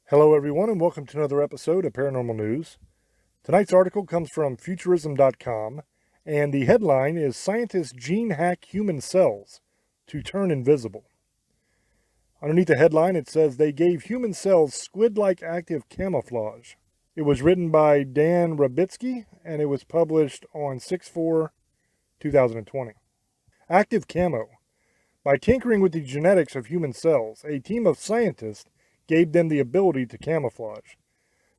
Hello everyone and welcome to another episode of Paranormal News. Tonight's article comes from Futurism.com and the headline is Scientists Gene Hack Human Cells to Turn Invisible. Underneath the headline it says they gave human cells squid-like active camouflage. It was written by Dan Rabitsky and it was published on 6/4/2020. Active camo. By tinkering with the genetics of human cells, a team of scientists gave them the ability to camouflage.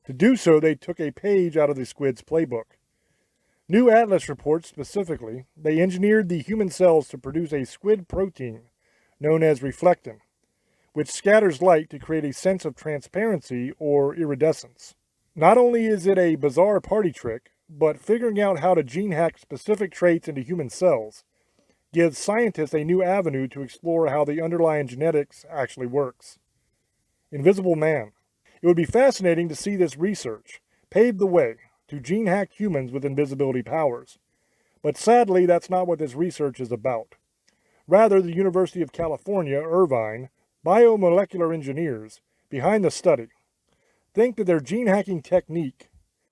To do so, they took a page out of the squid's playbook. New Atlas reports specifically, they engineered the human cells to produce a squid protein known as reflectin, which scatters light to create a sense of transparency or iridescence. Not only is it a bizarre party trick, but figuring out how to gene hack specific traits into human cells gives scientists a new avenue to explore how the underlying genetics actually works. Invisible Man. It would be fascinating to see this research pave the way to gene hack humans with invisibility powers. But sadly, that's not what this research is about. Rather, the University of California, Irvine, biomolecular engineers behind the study think that their gene hacking technique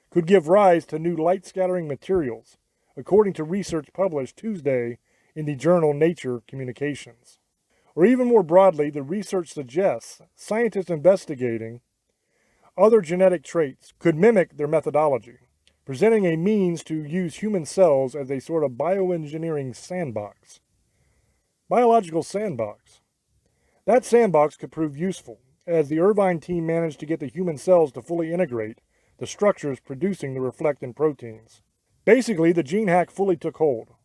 could give rise to new light scattering materials, according to research published Tuesday in the journal Nature Communications. Or even more broadly, the research suggests scientists investigating other genetic traits could mimic their methodology, presenting a means to use human cells as a sort of bioengineering sandbox. Biological sandbox. That sandbox could prove useful, as the Irvine team managed to get the human cells to fully integrate the structures producing the reflectin proteins. Basically, the gene hack fully took hold.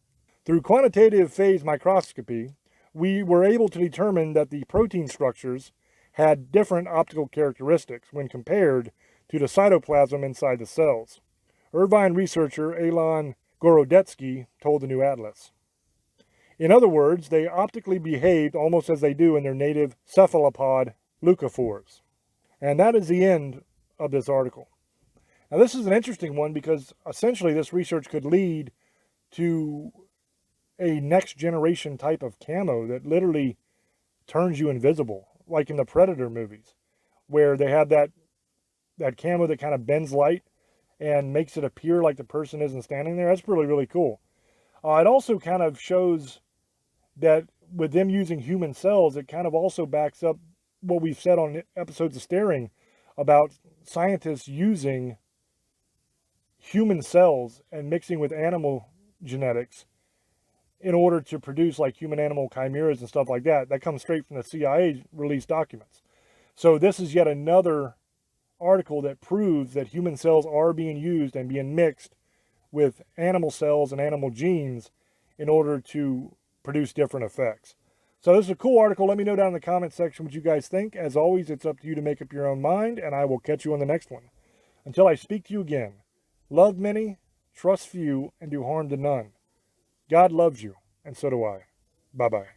Through quantitative phase microscopy, we were able to determine that the protein structures had different optical characteristics when compared to the cytoplasm inside the cells, Irvine researcher Elon Gorodetsky told the New Atlas. In other words, they optically behaved almost as they do in their native cephalopod leucophores. And that is the end of this article. Now this is an interesting one because essentially this research could lead to a next generation type of camo that literally turns you invisible, like in the Predator movies, where they have that camo that kind of bends light and makes it appear like the person isn't standing there. That's really, really cool. It also kind of shows that with them using human cells, it kind of also backs up what we've said on episodes of Staring about scientists using human cells and mixing with animal genetics in order to produce like human-animal chimeras and stuff like that. That comes straight from the CIA released documents. So this is yet another article that proves that human cells are being used and being mixed with animal cells and animal genes in order to produce different effects. So this is a cool article. Let me know down in the comment section what you guys think. As always, it's up to you to make up your own mind, and I will catch you on the next one. Until I speak to you again, love many, trust few, and do harm to none. God loves you, and so do I. Bye-bye.